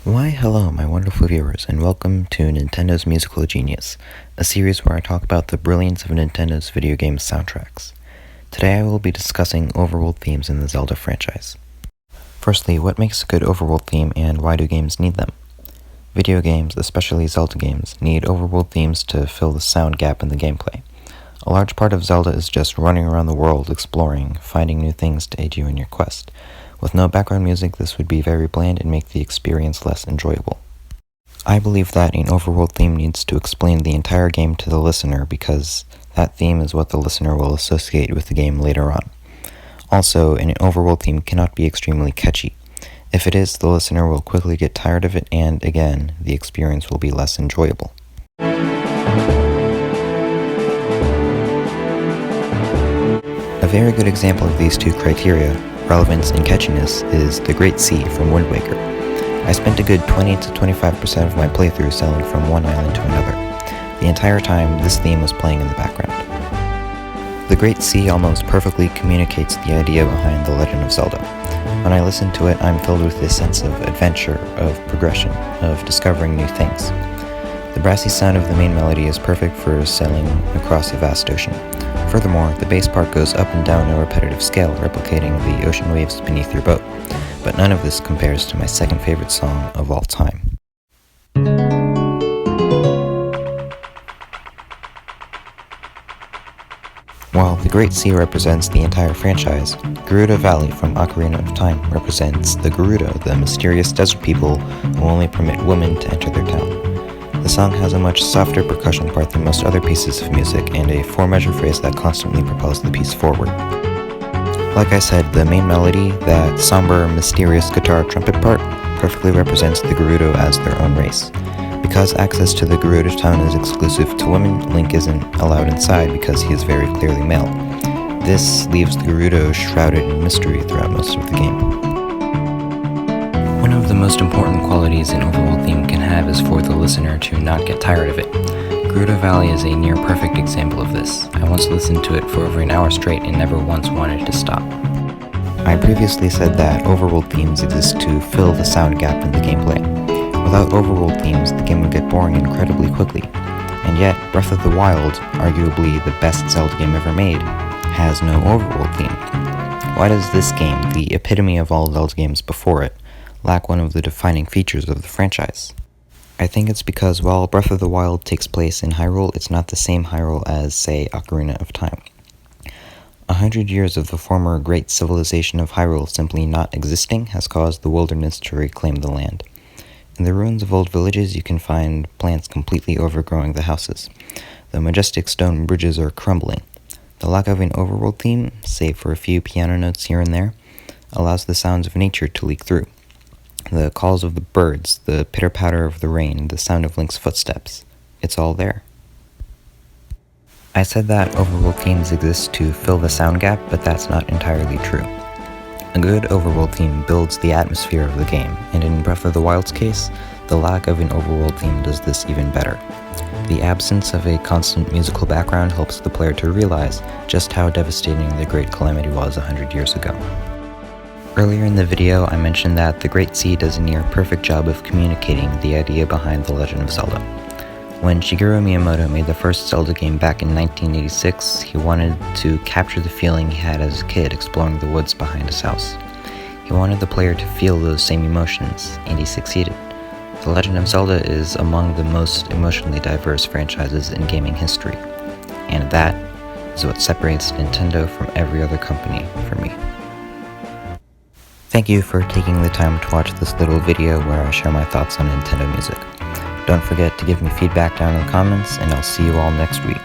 Why hello my wonderful viewers and welcome to Nintendo's Musical Genius, a series where I talk about the brilliance of Nintendo's video game soundtracks. Today I will be discussing overworld themes in the Zelda franchise. Firstly, what makes a good overworld theme and why do games need them? Video games, especially Zelda games, need overworld themes to fill the sound gap in the gameplay. A large part of Zelda is just running around the world exploring, finding new things to aid you in your quest. With no background music, this would be very bland and make the experience less enjoyable. I believe that an overworld theme needs to explain the entire game to the listener because that theme is what the listener will associate with the game later on. Also, an overworld theme cannot be extremely catchy. If it is, the listener will quickly get tired of it and, again, the experience will be less enjoyable. A very good example of these two criteria, relevance and catchiness, is the Great Sea from Wind Waker. I spent a good 20 to 25% of my playthrough sailing from one island to another. The entire time, this theme was playing in the background. The Great Sea almost perfectly communicates the idea behind The Legend of Zelda. When I listen to it, I'm filled with this sense of adventure, of progression, of discovering new things. The brassy sound of the main melody is perfect for sailing across a vast ocean. Furthermore, the bass part goes up and down a repetitive scale, replicating the ocean waves beneath your boat. But none of this compares to my second favorite song of all time. While the Great Sea represents the entire franchise, Gerudo Valley from Ocarina of Time represents the Gerudo, the mysterious desert people who only permit women to enter their town. The song has a much softer percussion part than most other pieces of music and a 4-measure phrase that constantly propels the piece forward. Like I said, the main melody, that somber, mysterious guitar trumpet part, perfectly represents the Gerudo as their own race. Because access to the Gerudo town is exclusive to women, Link isn't allowed inside because he is very clearly male. This leaves the Gerudo shrouded in mystery throughout most of the game. One of the most important qualities an overworld theme can have is for the listener to not get tired of it. Gerudo Valley is a near-perfect example of this. I once listened to it for over an hour straight and never once wanted to stop. I previously said that overworld themes exist to fill the sound gap in the gameplay. Without overworld themes, the game would get boring incredibly quickly. And yet, Breath of the Wild, arguably the best Zelda game ever made, has no overworld theme. Why does this game, the epitome of all Zelda games before it, lack one of the defining features of the franchise? I think it's because while Breath of the Wild takes place in Hyrule, it's not the same Hyrule as, say, Ocarina of Time. 100 years of the former great civilization of Hyrule simply not existing has caused the wilderness to reclaim the land. In the ruins of old villages, you can find plants completely overgrowing the houses. The majestic stone bridges are crumbling. The lack of an overworld theme, save for a few piano notes here and there, allows the sounds of nature to leak through. The calls of the birds, the pitter-patter of the rain, the sound of Link's footsteps. It's all there. I said that overworld themes exist to fill the sound gap, but that's not entirely true. A good overworld theme builds the atmosphere of the game, and in Breath of the Wild's case, the lack of an overworld theme does this even better. The absence of a constant musical background helps the player to realize just how devastating the Great Calamity was 100 years ago. Earlier in the video, I mentioned that the Great Sea does a near-perfect job of communicating the idea behind The Legend of Zelda. When Shigeru Miyamoto made the first Zelda game back in 1986, he wanted to capture the feeling he had as a kid exploring the woods behind his house. He wanted the player to feel those same emotions, and he succeeded. The Legend of Zelda is among the most emotionally diverse franchises in gaming history, and that is what separates Nintendo from every other company for me. Thank you for taking the time to watch this little video where I share my thoughts on Nintendo music. Don't forget to give me feedback down in the comments, and I'll see you all next week.